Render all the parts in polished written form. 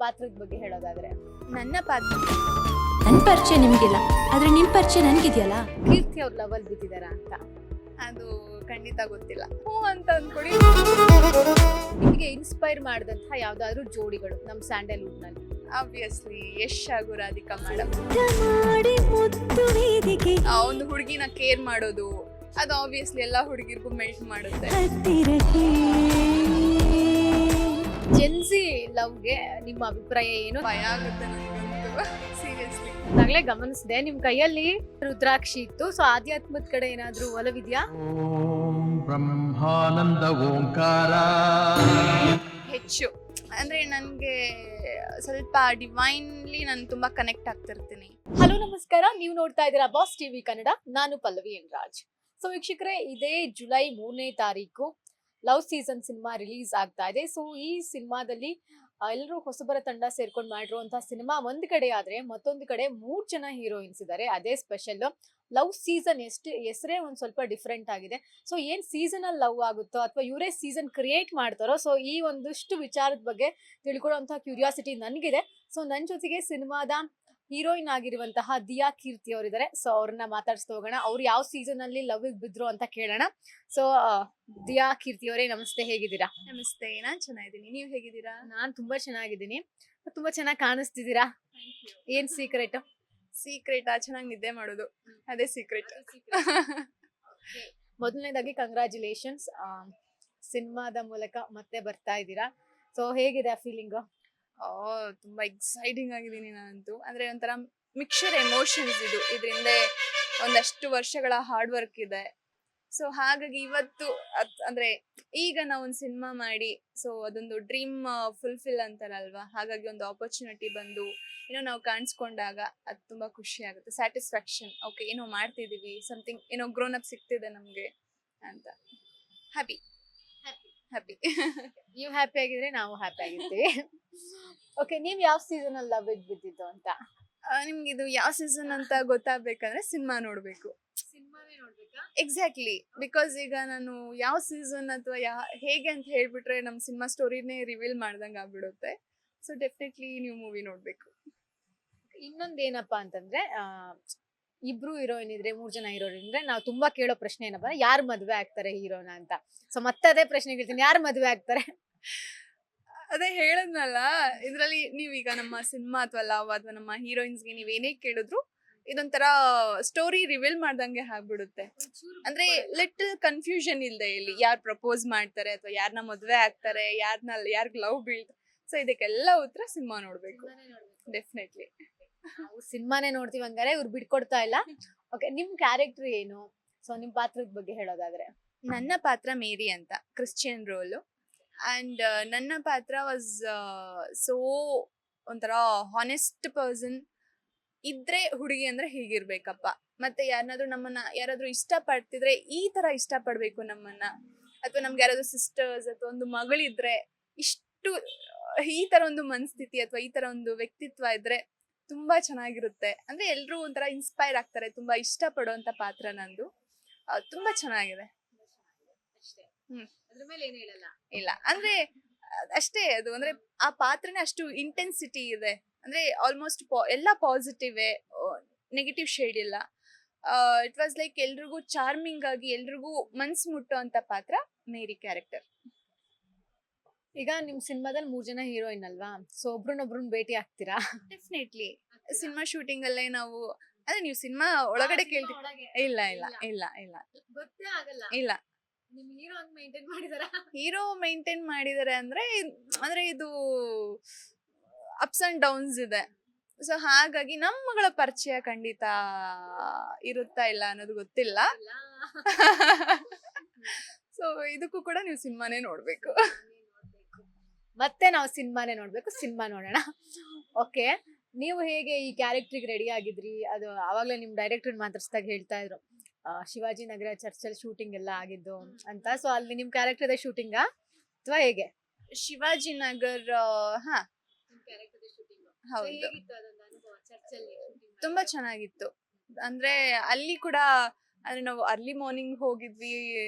ಪಾತ್ರದ ಬಗ್ಗೆ ಹೇಳೋದಾದ್ರೆ ನನ್ನ ಪಾತ್ರ ನನ್ನ ಪರಿಚಯ ನಿಮಗಿಲ್ಲ, ಆದ್ರೆ ನಿಮ್ಮ ಪರಿಚಯ ನನಗಿದೆಯಲ್ಲ. ಕೀರ್ತಿ ಅವ್ರ ಲವಲ್ ಬಿದ್ದಿದಾರ ಅಂತ ಅದು ಖಂಡಿತ ಗೊತ್ತಿಲ್ಲ. ಹ್ಞೂ ಅಂತ ಅಂದ್ಕೊಡಿ. ನಿಮಗೆ ಇನ್ಸ್ಪೈರ್ ಮಾಡಿದಂತಹ ಯಾವ್ದಾದ್ರು ಜೋಡಿಗಳು ನಮ್ಮ ಸ್ಯಾಂಡಲ್ವುಡ್ ನಲ್ಲಿ? ಆಬ್ವಿಯಸ್ಲಿ ಯಶ್ ಹಾಗೂ ರಾಧಿಕಾ ಮೇಡಮ್. ಒಂದು ಹುಡುಗಿನ ಕೇರ್ ಮಾಡೋದು ಅದು ಆಬ್ವಿಯಸ್ಲಿ ಎಲ್ಲಾ ಹುಡುಗಿರ್ಗೂ ಮೆಲ್ಟ್ ಮಾಡುತ್ತೆ. ಜೆನ್ಸಿ ಲವ್ಗೆ ನಿಮ್ಮ ಅಭಿಪ್ರಾಯ ಏನು? ಭಯ ಆಗುತ್ತೆ ನನಗಂತೂ ಸೀರಿಯಸ್ಲಿ. ನಾಗಲೇ ಗಮನಿಸಿದೆ ನಿಮ್ ಕೈಯಲ್ಲಿ ರುದ್ರಾಕ್ಷಿ ಇತ್ತು. ಸೊ ಆಧ್ಯಾತ್ಮದ ಕಡೆ ಏನಾದ್ರೂ ಒಲವಿದ್ಯಾ? ಓಂ ಬ್ರಹ್ಮಾನಂದ ಓಂಕಾರ. ಹೆಚ್ಚು ಅಂದ್ರೆ ನನ್ಗೆ ಸ್ವಲ್ಪ ಡಿವೈನ್ಲಿ ನಾನು ತುಂಬಾ ಕನೆಕ್ಟ್ ಆಗ್ತಿರ್ತೀನಿ. ಹಲೋ ನಮಸ್ಕಾರ, ನೀವು ನೋಡ್ತಾ ಇದ್ದೀರಾ ಬಾಸ್ ಟಿವಿ ಕನ್ನಡ. ನಾನು ಪಲ್ಲವಿ ಎನ್ ರಾಜ್. ಸೊ ವೀಕ್ಷಕರೇ, ಇದೇ ಜುಲೈ 3ನೇ ತಾರೀಕು ಲವ್ ಸೀಸನ್ ಸಿನಿಮಾ ರಿಲೀಸ್ ಆಗ್ತಾ ಇದೆ. ಸೊ ಈ ಸಿನಿಮಾದಲ್ಲಿ ಎಲ್ಲರೂ ಹೊಸಬರ ತಂಡ ಸೇರ್ಕೊಂಡು ಮಾಡಿರುವಂತಹ ಸಿನಿಮಾ ಒಂದ್ ಕಡೆ ಆದ್ರೆ, ಮತ್ತೊಂದು ಕಡೆ 3 ಜನ ಹೀರೋಯಿನ್ಸ್ ಇದ್ದಾರೆ. ಅದೇ ಸ್ಪೆಷಲ್. ಲವ್ ಸೀಸನ್ ಹೆಸರೇ ಒಂದ್ ಸ್ವಲ್ಪ ಡಿಫ್ರೆಂಟ್ ಆಗಿದೆ. ಸೊ ಏನ್ ಸೀಸನಲ್ ಲವ್ ಆಗುತ್ತೋ ಅಥವಾ ಇವರೇ ಸೀಸನ್ ಕ್ರಿಯೇಟ್ ಮಾಡ್ತಾರೋ, ಸೊ ಈ ಒಂದಷ್ಟು ವಿಚಾರದ ಬಗ್ಗೆ ತಿಳ್ಕೊಳ್ಳುವಂತಹ ಕ್ಯೂರಿಯಾಸಿಟಿ ನನ್ಗಿದೆ. ಸೊ ನನ್ ಜೊತೆಗೆ ಸಿನಿಮಾದ ಹೀರೋಯಿನ್ ಆಗಿರುವಂತಹ ದಿಯಾ ಕೀರ್ತಿ ಅವರಿದ್ದಾರೆ. ಸೊ ಅವ್ರನ್ನ ಮಾತಾಡ್ಸ್ತಾ ಹೋಗೋಣ. ಅವ್ರು ಯಾವ ಸೀಸನ್ ಅಲ್ಲಿ ಲವ್ ಬಿದ್ರು ಅಂತ ಕೇಳೋಣ. ಸೊ ದಿಯಾ ಕೀರ್ತಿ ಅವರೇ ನಮಸ್ತೆ, ಹೇಗಿದ್ದೀರಾ? ನಮಸ್ತೆ, ನಾನ್ ಚೆನ್ನಾಗಿದ್ದೀನಿ. ನೀವ್ ಹೇಗಿದ್ದೀರಾ? ನಾನ್ ತುಂಬಾ ಚೆನ್ನಾಗಿದ್ದೀನಿ. ತುಂಬಾ ಚೆನ್ನಾಗಿ ಕಾಣಿಸ್ತಿದ್ದೀರಾ. ಏನ್ ಸೀಕ್ರೆಟ್? ಸೀಕ್ರೆಟ್ ಚೆನ್ನಾಗಿ ನಿದ್ದೆ ಮಾಡೋದು, ಅದೇ ಸೀಕ್ರೆಟ್. ಮೊದಲನೇದಾಗಿ ಕಂಗ್ರಾಚುಲೇಷನ್ಸ್, ಸಿನಿಮಾದ ಮೂಲಕ ಮತ್ತೆ ಬರ್ತಾ ಇದ್ದೀರಾ. ಸೊ ಹೇಗಿದೆ ಆ ಫೀಲಿಂಗ್? ತುಂಬಾ ಎಕ್ಸೈಟಿಂಗ್ ಆಗಿದ್ದೀನಿ ನಾನಂತೂ. ಅಂದ್ರೆ ಒಂಥರ ಮಿಕ್ಸರ್ ಎಮೋಷನ್ಸ್ ಇದರಿಂದ ಒಂದಷ್ಟು ವರ್ಷಗಳ ಹಾರ್ಡ್ ವರ್ಕ್ ಇದೆ. ಸೊ ಹಾಗಾಗಿ ಇವತ್ತು ಅಂದ್ರೆ ಈಗ ನಾವು ಒಂದು ಸಿನಿಮಾ ಮಾಡಿ ಸೊ ಅದೊಂದು ಡ್ರೀಮ್ ಫುಲ್ಫಿಲ್ ಅಂತಾರಲ್ವಾ, ಹಾಗಾಗಿ ಒಂದು ಆಪರ್ಚುನಿಟಿ ಬಂದು ಏನೋ ನಾವು ಕಾಣಿಸ್ಕೊಂಡಾಗ ಅದು ತುಂಬಾ ಖುಷಿ ಆಗುತ್ತೆ. ಸ್ಯಾಟಿಸ್ಫ್ಯಾಕ್ಷನ್, ಓಕೆ ಏನೋ ಮಾಡ್ತಿದೀವಿ, ಸಮಥಿಂಗ್ ಏನೋ ಗ್ರೋನ್ ಅಪ್ ಸಿಗ್ತಿದೆ ನಮ್ಗೆ ಅಂತ. Happy happy. ನೀವು ಹ್ಯಾಪಿ ಆಗಿದ್ರೆ ನಾವು ಹ್ಯಾಪಿ ಆಗಿರ್ತೀವಿ. ಓಕೆ, ನೀವ್ ಯಾವ ಸೀಸನ್ ಅಲ್ಲಿ ಲವ್ ಬಿದ್ದಿದ್ದು ಅಂತ? ನಿಮ್ಗೆ ಇದು ಯಾವ ಸೀಸನ್ ಅಂತ ಗೊತ್ತಾಗ್ಬೇಕಂದ್ರೆ ಸಿನಿಮಾ ನೋಡ್ಬೇಕು. ಸಿನಿಮಾನೇ ನೋಡ್ಬೇಕಾ? ಎಕ್ಸಾಕ್ಟ್ಲಿ. ಬಿಕಾಸ್ ಈಗ ನಾನು ಯಾವ ಸೀಸನ್ ಅಥವಾ ಹೇಗೆ ಅಂತ ಹೇಳ್ಬಿಟ್ರೆ ನಮ್ ಸಿನಿಮಾ ಸ್ಟೋರಿನೇ ರಿವೀಲ್ ಮಾಡ್ದಂಗೆ ಆಗ್ಬಿಡುತ್ತೆ. ಸೊ ಡೆಫಿನೆಟ್ಲಿ ನೀವು ಮೂವಿ ನೋಡ್ಬೇಕು. ಇನ್ನೊಂದೇನಪ್ಪಾ ಅಂತಂದ್ರೆ, ಇಬ್ರು ಹೀರೋಯಿನ್ ಇದ್ರೆ, 3 ಜನ ಹೀರೋಯಿನ್ ಇದ್ರೆ, ನಾವು ತುಂಬಾ ಕೇಳೋ ಪ್ರಶ್ನೆ ಏನಪ್ಪಾ, ಯಾರು ಮದ್ವೆ ಆಗ್ತಾರೆ ಹೀರೋನ ಅಂತ. ಸೊ ಮತ್ತೆ ಅದೇ ಪ್ರಶ್ನೆ ಕೇಳ್ತೀನಿ, ಯಾರು ಮದ್ವೆ ಆಗ್ತಾರೆ? ಅದೇ ಹೇಳದ್ನಲ್ಲ, ಇದ್ರಲ್ಲಿ ನೀವೀಗ ನಮ್ಮ ಸಿನಿಮಾ ಅಥವಾ ಲವ್ ಅಥವಾ ನಮ್ಮ ಹೀರೋಯಿನ್ಸ್ಗೆ ನೀವೇನೇ ಕೇಳಿದ್ರು ಇದೊಂಥರ ಸ್ಟೋರಿ ರಿವೀಲ್ ಮಾಡ್ದಂಗೆ ಆಗ್ಬಿಡುತ್ತೆ. ಅಂದ್ರೆ ಲಿಟಲ್ ಕನ್ಫ್ಯೂಷನ್ ಇಲ್ದೆ ಇಲ್ಲಿ ಯಾರು ಪ್ರಪೋಸ್ ಮಾಡ್ತಾರೆ ಅಥವಾ ಯಾರನ್ನ ಮದ್ವೆ ಆಗ್ತಾರೆ, ಯಾರ್ಗ್ ಲವ್ ಬೀಳ್ತಾರೆ. ಸೊ ಇದಕ್ಕೆಲ್ಲ ಉತ್ತರ ಸಿನಿಮಾ ನೋಡ್ಬೇಕು. ಡೆಫಿನೆಟ್ಲಿ ನಾವು ಸಿನಿಮಾನೇ ನೋಡ್ತೀವಿ ಹಂಗಾರೆ, ಇವ್ರು ಬಿಡ್ಕೊಡ್ತಾ ಇಲ್ಲ. ಓಕೆ, ನಿಮ್ ಕ್ಯಾರೆಕ್ಟರ್ ಏನು? ಸೊ ನಿಮ್ ಪಾತ್ರದ ಬಗ್ಗೆ ಹೇಳೋದಾದ್ರೆ? ನನ್ನ ಪಾತ್ರ ಮೇರಿ ಅಂತ, ಕ್ರಿಶ್ಚಿಯನ್ ರೋಲು. ಅಂಡ್ ನನ್ನ ಪಾತ್ರ ವಾಸ್ ಸೋ ಒಂಥರ ಹಾನೆಸ್ಟ್ ಪರ್ಸನ್. ಇದ್ರೆ ಹುಡುಗಿ ಅಂದ್ರೆ ಹೀಗಿರ್ಬೇಕಪ್ಪ, ಮತ್ತೆ ಯಾರಾದ್ರೂ ಇಷ್ಟ ಪಡ್ತಿದ್ರೆ ಈ ತರ ಇಷ್ಟ ಪಡ್ಬೇಕು ನಮ್ಮನ್ನ, ಅಥವಾ ನಮ್ಗೆ ಯಾರಾದ್ರೂ ಸಿಸ್ಟರ್ಸ್ ಅಥವಾ ಒಂದು ಮಗಳಿದ್ರೆ ಇಷ್ಟು ಈ ತರ ಒಂದು ಮನಸ್ಥಿತಿ ಅಥವಾ ಈ ತರ ಒಂದು ವ್ಯಕ್ತಿತ್ವ ಇದ್ರೆ ತುಂಬಾ ಚೆನ್ನಾಗಿರುತ್ತೆ. ಅಂದ್ರೆ ಎಲ್ರು ಒಂಥರ ಇನ್ಸ್ಪೈರ್ ಆಗ್ತಾರೆ. ತುಂಬಾ ಇಷ್ಟ ಪಡುವಂತ ಪಾತ್ರ ನಂದು. ತುಂಬಾ ಚೆನ್ನಾಗಿದೆ. ಇಲ್ಲ ಅಂದ್ರೆ ಅಷ್ಟೇ, ಅದು ಅಂದ್ರೆ ಆ ಪಾತ್ರನೇ ಅಷ್ಟು ಇಂಟೆನ್ಸಿಟಿ ಇದೆ. ಅಂದ್ರೆ ಆಲ್ಮೋಸ್ಟ್ ಎಲ್ಲ ಪಾಸಿಟಿವ್, ನೆಗೆಟಿವ್ ಶೇಡ್ ಇಲ್ಲ. ಇಟ್ ವಾಸ್ ಲೈಕ್ ಎಲ್ರಿಗೂ ಚಾರ್ಮಿಂಗ್ ಆಗಿ ಎಲ್ರಿಗೂ ಮನ್ಸ್ ಮುಟ್ಟೋ ಅಂತ ಪಾತ್ರ ಮೇರಿ ಕ್ಯಾರೆಕ್ಟರ್. ಈಗ ನಿಮ್ ಸಿನಿಮಾದಲ್ಲಿ 3 ಜನ ಹೀರೋಯಿನ್ ಅಲ್ವಾ? ಸೊ ಒಬ್ರನ್ನೊಬ್ರನ್ನ ಭೇಟಿ ಆಗ್ತೀರಾ? ಡೆಫಿನೆಟ್ಲಿ. ಸಿನಿಮಾ ಶೂಟಿಂಗ್ ಅಲ್ಲೇ ನಾವು, ಅಂದ್ರೆ ನೀವು ಸಿನಿಮಾ ಒಳಗಡೆ ಕೇಳ್ತೀವಿ. ಇಲ್ಲ ಇಲ್ಲ ಇಲ್ಲ ಇಲ್ಲ ಗೊತ್ತೇ ಆಗಲ್ಲ. ಇಲ್ಲ, ನಿಮ್ ಹೀರೋ ಹಂಗ್ ಮೇಂಟೈನ್ ಮಾಡಿದಾರಾ? ಹೀರೋ ಮೇಂಟೈನ್ ಮಾಡಿದಾರೆ ಅಂದ್ರೆ ಇದು ಅಪ್ಸ್ ಅಂಡ್ ಡೌನ್ಸ್ ಇದೆ. ಸೊ ಹಾಗಾಗಿ ನಮ್ಮಗಳ ಪರಿಚಯ ಖಂಡಿತ ಇರುತ್ತಾ ಇಲ್ಲ ಅನ್ನೋದು ಗೊತ್ತಿಲ್ಲ. ಸೊ ಇದಕ್ಕೂ ಕೂಡ ನೀವು ಸಿನಿಮಾನೇ ನೋಡ್ಬೇಕು. ಮತ್ತೆ ನಾವು ಸಿನಿಮಾನೇ ನೋಡ್ಬೇಕು. ಸಿನಿಮಾ ನೋಡೋಣ. ಓಕೆ, ನೀವು ಹೇಗೆ ಈ ಕ್ಯಾರೆಕ್ಟರ್ಗೆ ರೆಡಿ ಆಗಿದ್ರಿ? ಅದು ಆವಾಗಲೇ ನಿಮ್ ಡೈರೆಕ್ಟರ್ ಮಾತಾಡ್ಸಿದಾಗ ಹೇಳ್ತಾ ಇದ್ರು, ಶಿವಾಜಿನಗರ ಚರ್ಚಲ್ಲಿ ಶೂಟಿಂಗ್ ಎಲ್ಲ ಆಗಿದ್ದು ಅಂತ. ಸೊ ಅಲ್ಲಿ ನಿಮ್ ಕ್ಯಾರೆಕ್ಟರ್ ಶೂಟಿಂಗಾ ಅಥವಾ ಹೇಗೆ? ಶಿವಾಜಿನಗರ್, ಹಾ ಹೌದು, ತುಂಬಾ ಚೆನ್ನಾಗಿತ್ತು. ಅಂದ್ರೆ ಅಲ್ಲಿ ಕೂಡ ಅಂದ್ರೆ ನಾವು ಅರ್ಲಿ ಮಾರ್ನಿಂಗ್ ಹೋಗಿದ್ವಿ,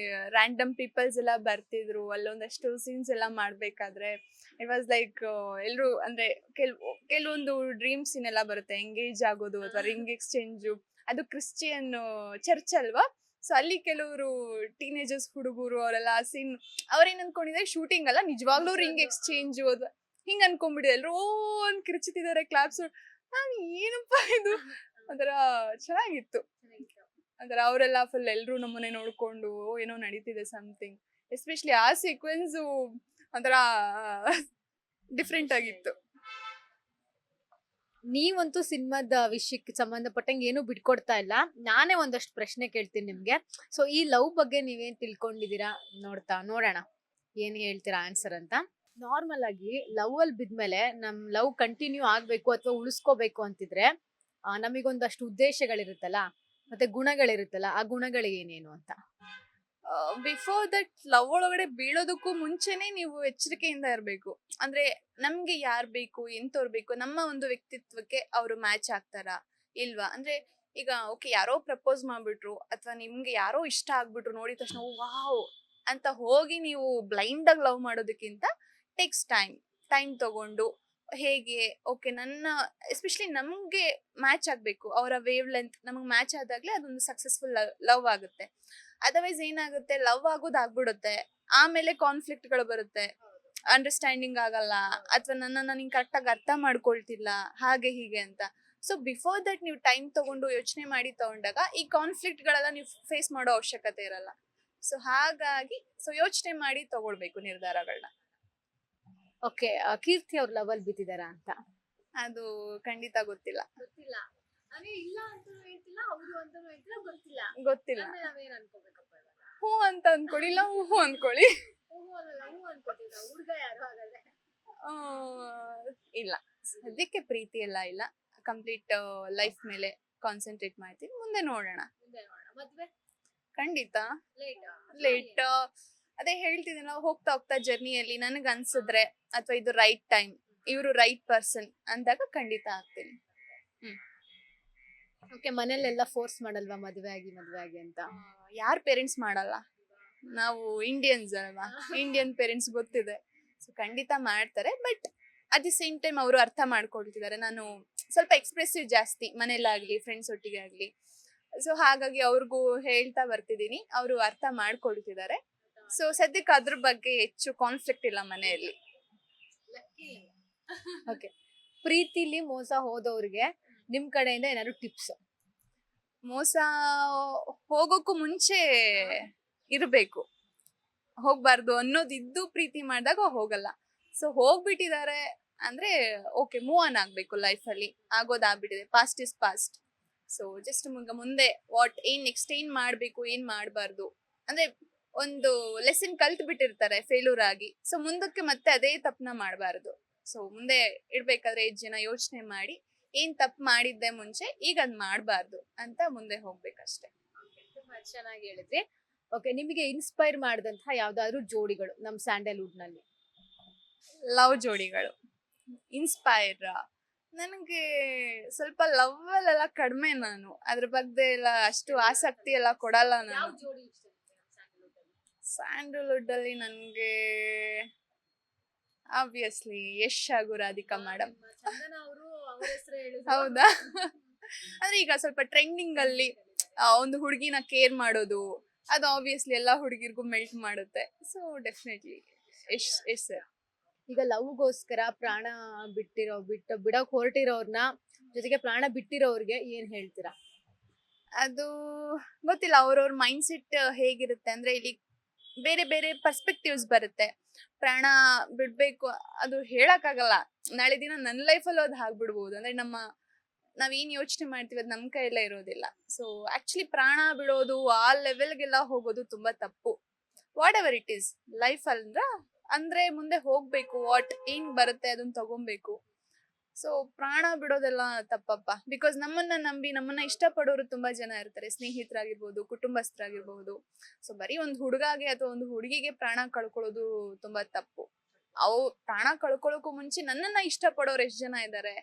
ರ್ಯಾಂಡಮ್ ಪೀಪಲ್ಸ್ ಎಲ್ಲ ಬರ್ತಿದ್ರು, ಅಲ್ಲೊಂದಷ್ಟು ಸೀನ್ಸ್ ಎಲ್ಲ ಮಾಡ್ಬೇಕಾದ್ರೆ ಇಟ್ ವಾಸ್ ಲೈಕ್ ಎಲ್ರು ಅಂದ್ರೆ ಕೆಲವೊಂದು ಡ್ರೀಮ್ ಸೀನ್ ಎಲ್ಲ ಬರುತ್ತೆ, ಎಂಗೇಜ್ ಆಗೋದು ಅಥವಾ ರಿಂಗ್ ಎಕ್ಸ್ಚೇಂಜು. ಅದು ಕ್ರಿಶ್ಚಿಯನ್ ಚರ್ಚ್ ಅಲ್ವಾ, ಸೊ ಅಲ್ಲಿ ಕೆಲವರು ಟೀನೇಜರ್ಸ್ ಹುಡುಗರು ಅವರೆಲ್ಲ ಆ ಸೀನ್ ಅವ್ರೇನ್ ಅನ್ಕೊಂಡಿದ್ರೆ ಶೂಟಿಂಗ್ ಅಲ್ಲ, ನಿಜವಾಗ್ಲೂ ರಿಂಗ್ ಎಕ್ಸ್ಚೇಂಜ್ ಹಿಂಗ್ ಅನ್ಕೊಂಡ್ಬಿಡಿ, ಎಲ್ರು ಅಂತ ಕಿರ್ಚಿತಿದ್ದಾರೆ, ಕ್ಲಾಪ್ಸ್. ನಾನು ಏನಪ್ಪಾ ಇದು ಒಂಥರ ಚೆನ್ನಾಗಿತ್ತು. ಒಂಥರ ಅವರೆಲ್ಲ ಫುಲ್ ಎಲ್ರು ನಮ್ಮನೆ ನೋಡ್ಕೊಂಡು ಏನೋ ನಡೀತಿದೆ ಸಮಥಿಂಗ್. ಎಸ್ಪೆಷಲಿ ಆ ಸೀಕ್ವೆನ್ಸ್ ಒಂಥರ ಡಿಫ್ರೆಂಟ್ ಆಗಿತ್ತು. ನೀವಂತೂ ಸಿನಿಮಾದ ವಿಷಯಕ್ಕೆ ಸಂಬಂಧಪಟ್ಟಂಗೆ ಏನು ಬಿಟ್ಕೊಡ್ತಾ ಇಲ್ಲ. ನಾನೇ ಒಂದಷ್ಟು ಪ್ರಶ್ನೆ ಕೇಳ್ತೀನಿ ನಿಮ್ಗೆ. ಸೊ ಈ ಲವ್ ಬಗ್ಗೆ ನೀವೇನ್ ತಿಳ್ಕೊಂಡಿದೀರಾ ನೋಡೋಣ ಏನ್ ಹೇಳ್ತೀರಾ ಆನ್ಸರ್ ಅಂತ. ನಾರ್ಮಲ್ ಆಗಿ ಲವ್ ಅಲ್ಲಿ ಬಿದ್ಮೇಲೆ ನಮ್ ಲವ್ ಕಂಟಿನ್ಯೂ ಆಗ್ಬೇಕು ಅಥವಾ ಉಳಿಸ್ಕೋಬೇಕು ಅಂತಿದ್ರೆ ನಮಿಗೊಂದಷ್ಟು ಉದ್ದೇಶಗಳಿರುತ್ತಲ್ಲ, ಮತ್ತೆ ಗುಣಗಳಿರುತ್ತಲ್ಲ, ಆ ಗುಣಗಳು ಏನೇನು ಅಂತ. ಬಿಫೋರ್ ದಟ್ ಲವ್ ಒಳಗಡೆ ಬೀಳೋದಕ್ಕೂ ಮುಂಚೆನೆ ನೀವು ಎಚ್ಚರಿಕೆಯಿಂದ ಇರಬೇಕು. ಅಂದ್ರೆ ನಮ್ಗೆ ಯಾರ್ ಬೇಕು, ಎಂತವ್ರು ಬೇಕು, ನಮ್ಮ ಒಂದು ವ್ಯಕ್ತಿತ್ವಕ್ಕೆ ಅವರು ಮ್ಯಾಚ್ ಆಗ್ತಾರಾ ಇಲ್ವಾ. ಅಂದ್ರೆ ಈಗ ಓಕೆ ಯಾರೋ ಪ್ರಪೋಸ್ ಮಾಡ್ಬಿಟ್ರು ಅಥವಾ ನಿಮ್ಗೆ ಯಾರೋ ಇಷ್ಟ ಆಗ್ಬಿಟ್ರು, ನೋಡಿದ ತಕ್ಷಣ ವಾವ್ ಅಂತ ಹೋಗಿ ನೀವು ಬ್ಲೈಂಡ್ ಆಗಿ ಲವ್ ಮಾಡೋದಕ್ಕಿಂತ ಟೇಕ್ಸ್ ಟೈಮ್ ತಗೊಂಡು ಹೇಗೆ ಓಕೆ ನನ್ನ ಎಸ್ಪೆಷಲಿ ನಮ್ಗೆ ಮ್ಯಾಚ್ ಆಗ್ಬೇಕು, ಅವರ ವೇವ್ ಲೆಂತ್ ನಮಗ್ ಮ್ಯಾಚ್ ಆದಾಗ್ಲೇ ಅದೊಂದು ಸಕ್ಸಸ್ಫುಲ್ ಲವ್ ಆಗುತ್ತೆ. ಅದರ್ವೈಸ್ ಏನಾಗುತ್ತೆ, ಲವ್ ಆಗೋದು ಆಗ್ಬಿಡುತ್ತೆ, ಆಮೇಲೆ ಕಾನ್ಫ್ಲಿಕ್ಟ್ ಗಳು ಬರುತ್ತೆ, ಅಂಡರ್ಸ್ಟ್ಯಾಂಡಿಂಗ್ ಆಗಲ್ಲ, ಅಥವಾ ನನ್ನನ್ನ ನೀನ್ ಕರೆಕ್ಟ್ ಆಗಿ ಅರ್ಥ ಮಾಡ್ಕೊಳ್ತಿಲ್ಲ, ಹಾಗೆ ಹೀಗೆ ಅಂತ. ಸೊ ಬಿಫೋರ್ ದಟ್ ನೀವು ಟೈಮ್ ತಗೊಂಡು ಯೋಚನೆ ಮಾಡಿ ತಗೊಂಡಾಗ ಈ ಕಾನ್ಫ್ಲಿಕ್ಟ್ ಗಳೆಲ್ಲ ನೀವು ಫೇಸ್ ಮಾಡೋ ಅವಶ್ಯಕತೆ ಇರಲ್ಲ. ಸೊ ಹಾಗಾಗಿ ಯೋಚನೆ ಮಾಡಿ ತಗೊಳ್ಬೇಕು ನಿರ್ಧಾರಗಳನ್ನ. ಓಕೆ, ಕೀರ್ತಿ ಅವ್ರ ಲವ್ ಅಲ್ಲಿ ಬಿದ್ದಿದಾರ ಅಂತ? ಅದು ಖಂಡಿತ ಗೊತ್ತಿಲ್ಲ. ಗೊತ್ತಿಲ್ಲ. ಹೂ ಅಂತ ಅನ್ಕೊಳ್ಳಿ, ಇಲ್ಲ ಹೂ ಅನ್ಕೊಳ್ಳಿ. ಇಲ್ಲ, ಸದ್ಯಕ್ಕೆ ಪ್ರೀತಿ ಎಲ್ಲ ಇಲ್ಲ. ಕಂಪ್ಲೀಟ್ ಲೈಫ್ ಮೇಲೆ ಕಾನ್ಸಂಟ್ರೇಟ್ ಮಾಡ್ತೀನಿ, ಮುಂದೆ ನೋಡೋಣ. ಖಂಡಿತ ಲೇಟ್. ಅದೇ ಹೇಳ್ತಿದ್ದೀನಲ್ಲ, ಹೋಗ್ತಾ ಹೋಗ್ತಾ ಜರ್ನಿಯಲ್ಲಿ ನನಗ್ ಅನ್ಸಿದ್ರೆ ಅಥವಾ ಇದು ರೈಟ್ ಟೈಮ್, ಇವರು ರೈಟ್ ಪರ್ಸನ್ ಅಂದಾಗ ಖಂಡಿತ ಆಗ್ತೀನಿ. ಓಕೆ, ಮನೇಲೆಲ್ಲ ಫೋರ್ಸ್ ಮಾಡಲ್ವಾ ಮದ್ವೆ ಆಗಿ ಅಂತ? ಯಾರ್ ಪೇರೆಂಟ್ಸ್ ಮಾಡಲ್ಲ, ನಾವು ಇಂಡಿಯನ್ಸ್ ಅಲ್ವಾ, ಇಂಡಿಯನ್ ಪೇರೆಂಟ್ಸ್ ಗೊತ್ತಿದೆ. ಸೊ ಖಂಡಿತ ಮಾಡ್ತಾರೆ, but at the same time ಅವರು ಅರ್ಥ ಮಾಡ್ಕೊಳ್ತಿದ್ದಾರೆ. ನಾನು ಸ್ವಲ್ಪ ಎಕ್ಸ್ಪ್ರೆಸಿವ್ ಜಾಸ್ತಿ ಮನೇಲಾಗ್ಲಿ ಫ್ರೆಂಡ್ಸ್ ಒಟ್ಟಿಗೆ ಆಗ್ಲಿ, ಸೊ ಹಾಗಾಗಿ ಅವ್ರಿಗೂ ಹೇಳ್ತಾ ಬರ್ತಿದ್ದೀನಿ, ಅವರು ಅರ್ಥ ಮಾಡ್ಕೊಳ್ತಿದ್ದಾರೆ. ಸೊ ಸದ್ಯಕ್ಕೆ ಅದ್ರ ಬಗ್ಗೆ ಹೆಚ್ಚು ಕಾನ್ಫ್ಲಿಕ್ಟ್ ಇಲ್ಲ ಮನೆಯಲ್ಲಿ. ಓಕೆ, ಪ್ರೀತಿಲಿ ಮೋಸ ಹೋದವ್ರಿಗೆ ನಿಮ್ ಕಡೆಯಿಂದ ಏನಾದ್ರು ಟಿಪ್ಸ್? ಮೋಸ ಹೋಗೋಕ್ಕೂ ಮುಂಚೆ ಇರಬೇಕು, ಹೋಗ್ಬಾರ್ದು ಅನ್ನೋದಿದ್ದು ಪ್ರೀತಿ ಮಾಡಿದಾಗ ಹೋಗಲ್ಲ. ಸೊ ಹೋಗ್ಬಿಟ್ಟಿದ್ದಾರೆ ಅಂದ್ರೆ ಓಕೆ, ಮೂವ್ ಆನ್ ಆಗ್ಬೇಕು. ಲೈಫಲ್ಲಿ ಆಗೋದಾಗ್ಬಿಟ್ಟಿದೆ, past is past. So just ಮುಂದೆ ಏನ್ ನೆಕ್ಸ್ಟ್ ಏನ್ ಮಾಡ್ಬೇಕು, ಏನ್ ಮಾಡಬಾರ್ದು ಅಂದ್ರೆ ಒಂದು ಲೆಸನ್ ಕಲ್ತ್ ಬಿಟ್ಟಿರ್ತಾರೆ ಫೇಲ್ಯೂರ್ ಆಗಿ. ಸೊ ಮುಂದಕ್ಕೆ ಮತ್ತೆ ಅದೇ ತಪ್ಪನ ಮಾಡಬಾರ್ದು. ಸೊ ಮುಂದೆ ಇಡ್ಬೇಕಾದ್ರೆ ಜನ ಯೋಚನೆ ಮಾಡಿ ಏನ್ ತಪ್ಪು ಮಾಡಿದ್ದೆ ಮುಂಚೆ, ಈಗ ಅದ್ ಮಾಡಬಾರ್ದು ಅಂತ ಮುಂದೆ ಹೋಗ್ಬೇಕಷ್ಟೆ. ತುಂಬಾ ಚೆನ್ನಾಗಿ ಹೇಳಿದ್ರಿ. ಓಕೆ, ನಿಮಗೆ ಇನ್ಸ್ಪೈರ್ ಮಾಡಿದಂತಹ ಯಾವ್ದಾದ್ರು ಜೋಡಿಗಳು ನಮ್ ಸ್ಯಾಂಡಲ್ವುಡ್ ನಲ್ಲಿ? ಲವ್ ಜೋಡಿಗಳು ಇನ್ಸ್ಪೈರ್, ನನಗೆ ಸ್ವಲ್ಪ ಲವ್ ಅಲ್ಲೆಲ್ಲ ಕಡಿಮೆ, ನಾನು ಅದ್ರ ಬಗ್ಗೆ ಎಲ್ಲ ಅಷ್ಟು ಆಸಕ್ತಿ ಎಲ್ಲ ಕೊಡಲ್ಲ. ನಾನು ಸ್ಯಾಂಡಲ್ವುಡ್ ಅಲ್ಲಿ ನನ್ಗೆ ಆಬ್ವಿಯಸ್ಲಿ ಯಶ್ ಹಾಗೂ ರಾಧಿಕಾ ಮೇಡಮ್. ಹೌದಾ? ಅಂದ್ರೆ ಈಗ ಸ್ವಲ್ಪ ಟ್ರೆಂಡಿಂಗ್ ಅಲ್ಲಿ ಒಂದು ಹುಡುಗಿನ ಕೇರ್ ಮಾಡೋದು, ಅದು ಆಬ್ವಿಯಸ್ಲಿ ಎಲ್ಲಾ ಹುಡುಗಿರ್ಗೂ ಮೆಲ್ಟ್ ಮಾಡುತ್ತೆ. So definitely Yash sir. ಈಗ ಲವ್ಗೋಸ್ಕರ ಪ್ರಾಣ ಬಿಡಕ್ ಹೊರಟಿರೋರ್ನ ಜೊತೆಗೆ ಪ್ರಾಣ ಬಿಟ್ಟಿರೋರ್ಗೆ ಏನ್ ಹೇಳ್ತೀರಾ? ಅದು ಗೊತ್ತಿಲ್ಲ, ಅವ್ರವ್ರ ಮೈಂಡ್ ಸೆಟ್ ಹೇಗಿರುತ್ತೆ ಅಂದ್ರೆ ಇಲ್ಲಿ ಬೇರೆ ಬೇರೆ ಪರ್ಸ್ಪೆಕ್ಟಿವ್ಸ್ ಬರುತ್ತೆ. ಪ್ರಾಣ ಬಿಡ್ಬೇಕು ಅದು ಹೇಳಕ್ಕಾಗಲ್ಲ, ನಾಳೆ ದಿನ ನನ್ನ ಲೈಫಲ್ಲಿ ಅದು ಆಗ್ಬಿಡ್ಬೋದು. ಅಂದ್ರೆ ನಾವೇನ್ ಯೋಚನೆ ಮಾಡ್ತೀವಿ ಅದು ನಮ್ ಕೈಯಲ್ಲೇ ಇರೋದಿಲ್ಲ. ಸೊ ಆಕ್ಚುಲಿ ಪ್ರಾಣ ಬಿಡೋದು ಆ ಲೆವೆಲ್ಗೆಲ್ಲ ಹೋಗೋದು ತುಂಬಾ ತಪ್ಪು. What ever it is life ಅಂದ್ರೆ ಮುಂದೆ ಹೋಗ್ಬೇಕು, ಏನ್ ಬರುತ್ತೆ ಅದನ್ನ ತಗೊಬೇಕು. ಸೊ ಪ್ರಾಣ ಬಿಡೋದೆಲ್ಲ ತಪ್ಪಪ್ಪ. ಬಿಕಾಸ್ ನಮ್ಮನ್ನ ನಂಬಿ ನಮ್ಮನ್ನ ಇಷ್ಟಪಡೋರು ತುಂಬಾ ಜನ ಇರ್ತಾರೆ, ಸ್ನೇಹಿತರಾಗಿರ್ಬೋದು, ಕುಟುಂಬಸ್ಥರಾಗಿರ್ಬೋದು. ಸೊ ಬರೀ ಒಂದು ಹುಡುಗಾಗೆ ಅಥವಾ ಒಂದು ಹುಡುಗಿಗೆ ಪ್ರಾಣ ಕಳ್ಕೊಳ್ಳೋದು ತುಂಬಾ ತಪ್ಪು. ಪ್ರಾಣ ಕಳ್ಕೊಳ್ಳೋಕು ಮುಂಚೆ ನನ್ನನ್ನ ಇಷ್ಟಪಡೋರು ಎಷ್ಟು ಜನ ಇದ್ದಾರೆ.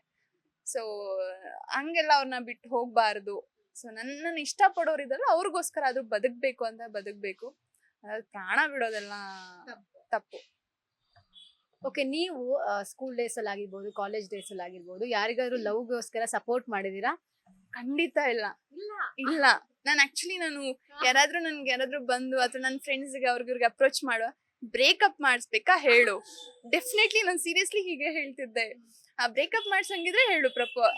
ಸೊ ಹಂಗೆಲ್ಲ ಅವ್ರನ್ನ ಬಿಟ್ಟು ಹೋಗ್ಬಾರ್ದು. ಸೊ ನನ್ನನ್ನು ಇಷ್ಟಪಡೋರು ಇದಾರೆ ಅವ್ರಿಗೋಸ್ಕರ ಆದ್ರೂ ಬದುಕ್ಬೇಕು ಅಂತ ಬದುಕ್ಬೇಕು, ಪ್ರಾಣ ಬಿಡೋದೆಲ್ಲ ತಪ್ಪು. ಓಕೆ, ನೀವು ಸ್ಕೂಲ್ ಡೇಸ್ ಅಲ್ಲಿ ಆಗಿರ್ಬೋದು, ಕಾಲೇಜ್ ಡೇಸ್ ಅಲ್ಲಿ ಆಗಿರ್ಬೋದು, ಯಾರಿಗಾದ್ರೂ ಲವ್ಗೋಸ್ಕರ ಸಪೋರ್ಟ್ ಮಾಡಿದೀರಾ? ಖಂಡಿತ ಇಲ್ಲ. ಇಲ್ಲ, ನಾನು ಆಕ್ಚುಲಿ ನಾನು ಯಾರಾದ್ರೂ ಬಂದು ಅಥವಾ ನನ್ನ ಫ್ರೆಂಡ್ಸ್ಗೆ ಅವ್ರಿಗೆ ಅಪ್ರೋಚ್ ಮಾಡೋ ಬ್ರೇಕಪ್ ಮಾಡಿಸ್ಬೇಕಾ ಹೇಳು, ಡೆಫಿನೆಟ್ಲಿ ನಾನು ಸೀರಿಯಸ್ಲಿ ಹೀಗೆ ಹೇಳ್ತಿದ್ದೆ. ಆ ಬ್ರೇಕಪ್ ಮಾಡ್ಸಂಗಿದ್ರೆ ಹೇಳು,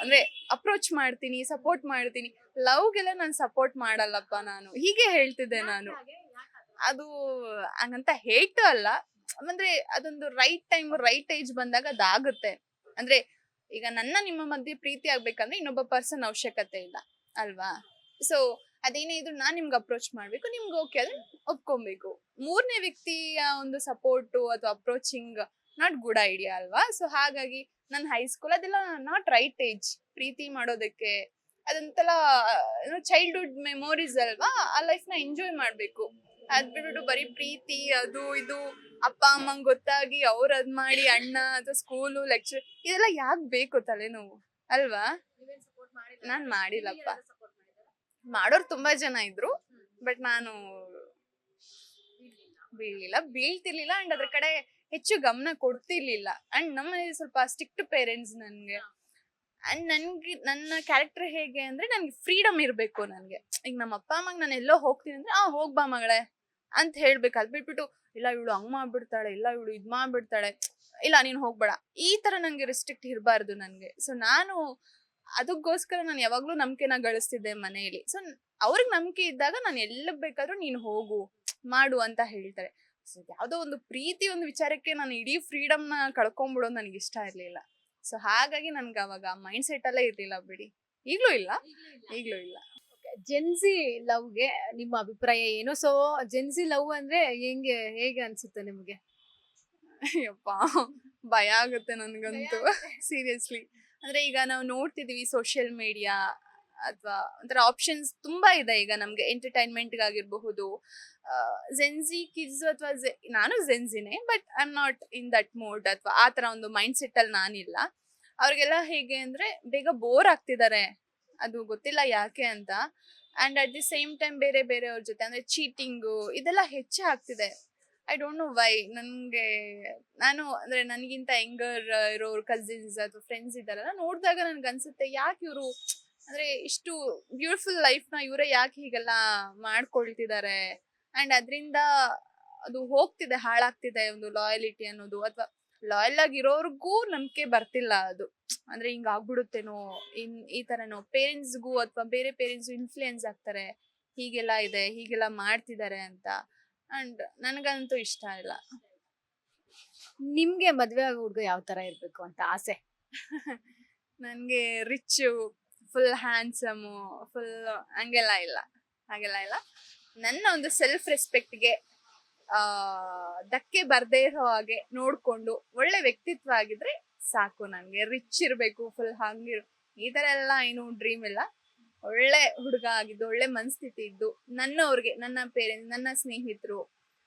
ಅಂದ್ರೆ ಅಪ್ರೋಚ್ ಮಾಡ್ತೀನಿ, ಸಪೋರ್ಟ್ ಮಾಡ್ತೀನಿ. ಲವ್ಗೆಲ್ಲ ನಾನು ಸಪೋರ್ಟ್ ಮಾಡಲ್ಲಪ್ಪ ನಾನು, ಹೀಗೆ ಹೇಳ್ತಿದ್ದೆ ನಾನು. ಅದು ಹಂಗಂತ ಹೇಟು ಅಲ್ಲ, ಅಂದ್ರೆ ಅದೊಂದು ರೈಟ್ ಟೈಮ್ ರೈಟ್ ಏಜ್ ಬಂದಾಗ ಅದಾಗುತ್ತೆ. ಅಂದ್ರೆ ಈಗ ನಿಮ್ಮ ಮಧ್ಯೆ ಪ್ರೀತಿ ಆಗ್ಬೇಕಂದ್ರೆ ಇನ್ನೊಬ್ಬ ಪರ್ಸನ್ ಅವಶ್ಯಕತೆ ಇಲ್ಲ ಅಲ್ವಾ? ಸೊ ಅದೇನೇ ಇದ್ರು ನಾನ್ ನಿಮ್ಗೆ ಅಪ್ರೋಚ್ ಮಾಡ್ಬೇಕು, ನಿಮ್ಗೆ ಓಕೆ ಆದ್ರೆ ಒಪ್ಕೊಬೇಕು. ಮೂರನೇ ವ್ಯಕ್ತಿಯ ಒಂದು ಸಪೋರ್ಟು ಅಥವಾ ಅಪ್ರೋಚಿಂಗ್ ನಾಟ್ ಗುಡ್ ಐಡಿಯಾ ಅಲ್ವಾ? ಸೊ ಹಾಗಾಗಿ ನನ್ನ ಹೈಸ್ಕೂಲ್ ಅದೆಲ್ಲ ನಾಟ್ ರೈಟ್ ಏಜ್ ಪ್ರೀತಿ ಮಾಡೋದಕ್ಕೆ. ಅದಂತೆಲ್ಲ ಚೈಲ್ಡ್ಹುಡ್ ಮೆಮೊರೀಸ್ ಅಲ್ವಾ, ಆ ಲೈಫ್ ನ ಎಂಜಾಯ್ ಮಾಡ್ಬೇಕು. ಅದ್ ಬಿಟ್ಬಿಟ್ಟು ಬರೀ ಪ್ರೀತಿ ಅದು ಇದು ಅಪ್ಪ ಅಮ್ಮಂಗ್ ಗೊತ್ತಾಗಿ ಅವ್ರ ಅದ್ ಮಾಡಿ ಅಣ್ಣ ಅಥವಾ ಸ್ಕೂಲು ಲೆಕ್ಚರ್ ಇದೆಲ್ಲ ಯಾಕೆ ಬೇಕು ತಲೆನೋವು ಅಲ್ವಾ? ನಾನ್ ಮಾಡಿಲ್ಲಪ್ಪ. ಮಾಡೋರು ತುಂಬಾ ಜನ ಇದ್ರು, ಬಟ್ ನಾನು ಬೀಳ್ತಿರ್ಲಿಲ್ಲ ಅಂಡ್ ಅದ್ರ ಕಡೆ ಹೆಚ್ಚು ಗಮನ ಕೊಡ್ತಿರ್ಲಿಲ್ಲ. ಅಂಡ್ ನಮ್ಮನೇಲಿ ಸ್ವಲ್ಪ ಸ್ಟ್ರಿಕ್ಟ್ ಪೇರೆಂಟ್ಸ್ ನನ್ಗೆ. ಅಂಡ್ ನನ್ನ ಕ್ಯಾರೆಕ್ಟರ್ ಹೇಗೆ ಅಂದ್ರೆ ನನ್ಗೆ ಫ್ರೀಡಮ್ ಇರ್ಬೇಕು. ನನ್ಗೆ ಈಗ ನಮ್ಮ ಅಪ್ಪ ಅಮ್ಮಂಗ್ ನಾನು ಎಲ್ಲೋ ಹೋಗ್ತೀನಿ ಅಂದ್ರೆ ಹೋಗ್ಬಾ ಮಗಳೇ ಅಂತ ಹೇಳ್ಬೇಕು. ಅದ್ ಬಿಟ್ಬಿಟ್ಟು ಇಲ್ಲ ಇವಳು ಹಂಗ್ ಮಾಡ್ಬಿಡ್ತಾಳೆ, ಇಲ್ಲ ಇವಳು ಇದ್ ಮಾಡ್ಬಿಡ್ತಾಳೆ, ಇಲ್ಲ ನೀನ್ ಹೋಗ್ಬೇಡ, ಈ ತರ ನಂಗೆ ರೆಸ್ಟ್ರಿಕ್ಟ್ ಇರಬಾರ್ದು ನನ್ಗೆ. ಸೊ ನಾನು ಅದಕ್ಕೋಸ್ಕರ ನಾನು ಯಾವಾಗ್ಲೂ ನಂಬಿಕೆನ ಗಳಿಸ್ತಿದ್ದೆ ಮನೆಯಲ್ಲಿ. ಸೊ ಅವ್ರಿಗೆ ನಂಬಿಕೆ ಇದ್ದಾಗ ನಾನು ಎಲ್ಲ ಬೇಕಾದ್ರೂ ನೀನು ಹೋಗು ಮಾಡು ಅಂತ ಹೇಳ್ತಾರೆ. ಸೊ ಯಾವ್ದೋ ಒಂದು ಪ್ರೀತಿ ಒಂದು ವಿಚಾರಕ್ಕೆ ನಾನು ಇಡೀ ಫ್ರೀಡಮ್ ನ ಕಳ್ಕೊಂಡ್ಬಿಡೋದು ನನಗೆ ಇಷ್ಟ ಇರ್ಲಿಲ್ಲ. ಸೊ ಹಾಗಾಗಿ ನನ್ಗೆ ಅವಾಗ ಮೈಂಡ್ ಸೆಟ್ ಅಲ್ಲೇ ಇರ್ಲಿಲ್ಲ ಬಿಡಿ, ಈಗ್ಲೂ ಇಲ್ಲ. ಜೆನ್ಸಿ ಲವ್ಗೆ ನಿಮ್ಮ ಅಭಿಪ್ರಾಯ ಏನು? ಸೊ ಜೆನ್ಸಿ ಲವ್ ಅಂದ್ರೆ ಹೇಗೆ ಅನ್ಸುತ್ತೆ ನಿಮ್ಗೆ? ಅಯ್ಯಪ್ಪ, ಭಯ ಆಗುತ್ತೆ ನನ್ಗಂತೂ ಸೀರಿಯಸ್ಲಿ. ಅಂದ್ರೆ ಈಗ ನಾವು ನೋಡ್ತಿದೀವಿ ಸೋಷಿಯಲ್ ಮೀಡಿಯಾ ಅಥವಾ ಒಂಥರ ಆಪ್ಷನ್ಸ್ ತುಂಬಾ ಇದೆ ಈಗ ನಮ್ಗೆ ಎಂಟರ್ಟೈನ್ಮೆಂಟ್ ಆಗಿರಬಹುದು. ಜೆನ್ಸಿ ಕಿಡ್ಸ್ ಅಥವಾ ನಾನು ಜೆನ್ಸಿನೇ, but I am not in that mode ಅಥವಾ ಆ ತರ ಒಂದು ಮೈಂಡ್ ಸೆಟ್ ಅಲ್ಲಿ ನಾನಿಲ್ಲ. ಅವ್ರಿಗೆಲ್ಲ ಹೇಗೆ ಅಂದ್ರೆ ಬೇಗ ಬೋರ್ ಆಗ್ತಿದ್ದಾರೆ, ಅದು ಗೊತ್ತಿಲ್ಲ ಯಾಕೆ ಅಂತ. And at the same time ಬೇರೆ ಬೇರೆಯವ್ರ ಜೊತೆ ಅಂದ್ರೆ ಚೀಟಿಂಗು ಇದೆಲ್ಲ ಹೆಚ್ಚೇ ಆಗ್ತಿದೆ. I don't know why. ನಾನು ಅಂದ್ರೆ ನನಗಿಂತ ಯಂಗರ್ ಇರೋರು ಕಸಿನ್ಸ್ ಅಥವಾ ಫ್ರೆಂಡ್ಸ್ ಇದ್ದಾರಲ್ಲ, ನೋಡಿದಾಗ ನನ್ಗೆ ಅನ್ಸುತ್ತೆ ಯಾಕೆ ಇವರು ಅಂದ್ರೆ ಇಷ್ಟು ಬ್ಯೂಟಿಫುಲ್ ಲೈಫ್ ನ ಇವರೇ ಯಾಕೆ ಹೀಗೆಲ್ಲ ಮಾಡ್ಕೊಳ್ತಿದ್ದಾರೆ. ಅಂಡ್ ಅದರಿಂದ ಅದು ಹೋಗ್ತಿದೆ, ಹಾಳಾಗ್ತಿದೆ ಒಂದು ಲಾಯಲಿಟಿ ಅನ್ನೋದು. ಅಥವಾ ಲಾಯಲ್ ಆಗಿರೋರ್ಗೂ ನಂಬಿಕೆ ಬರ್ತಿಲ್ಲ ಅದು. ಅಂದ್ರೆ ಹಿಂಗ ಆಗ್ಬಿಡುತ್ತೇನೋ, ಈ ತರನೋ ಪೇರೆಂಟ್ಸ್ಗೂ ಅಥವಾ ಬೇರೆ ಪೇರೆಂಟ್ಸ್ ಇನ್ಫ್ಲೂಯೆನ್ಸ್ ಆಗ್ತಾರೆ, ಹೀಗೆಲ್ಲ ಇದೆ, ಹೀಗೆಲ್ಲ ಮಾಡ್ತಿದ್ದಾರೆ ಅಂತ. ಅಂಡ್ ನನಗಂತೂ ಇಷ್ಟ ಇಲ್ಲ. ನಿಮ್ಗೆ ಮದ್ವೆ ಆಗೋ ಹುಡ್ಗ ಯಾವ ತರ ಇರ್ಬೇಕು ಅಂತ ಆಸೆ? ನನ್ಗೆ ರಿಚ್, ಫುಲ್ ಹ್ಯಾಂಡ್ಸಮ್, ಫುಲ್ ಹಾಗೆಲ್ಲ ಇಲ್ಲ. ನನ್ನ ಒಂದು ಸೆಲ್ಫ್ ರೆಸ್ಪೆಕ್ಟ್ಗೆ ಧಕ್ಕೆ ಬರ್ದೇ ಇರೋ ಹಾಗೆ ನೋಡ್ಕೊಂಡು ಒಳ್ಳೆ ವ್ಯಕ್ತಿತ್ವ ಆಗಿದ್ರೆ ಸಾಕು. ನನ್ಗೆ ರಿಚ್ ಇರ್ಬೇಕು, ಫುಲ್ ಹಂಗಿರು, ಈ ತರ ಎಲ್ಲ ಏನು ಡ್ರೀಮ್ ಇಲ್ಲ. ಒಳ್ಳೆ ಹುಡುಗ ಆಗಿದ್ದು, ಒಳ್ಳೆ ಮನಸ್ಥಿತಿ ಇದ್ದು, ನನ್ನವ್ರಿಗೆ, ನನ್ನ ಪೇರೆಂಟ್ಸ್, ನನ್ನ ಸ್ನೇಹಿತರು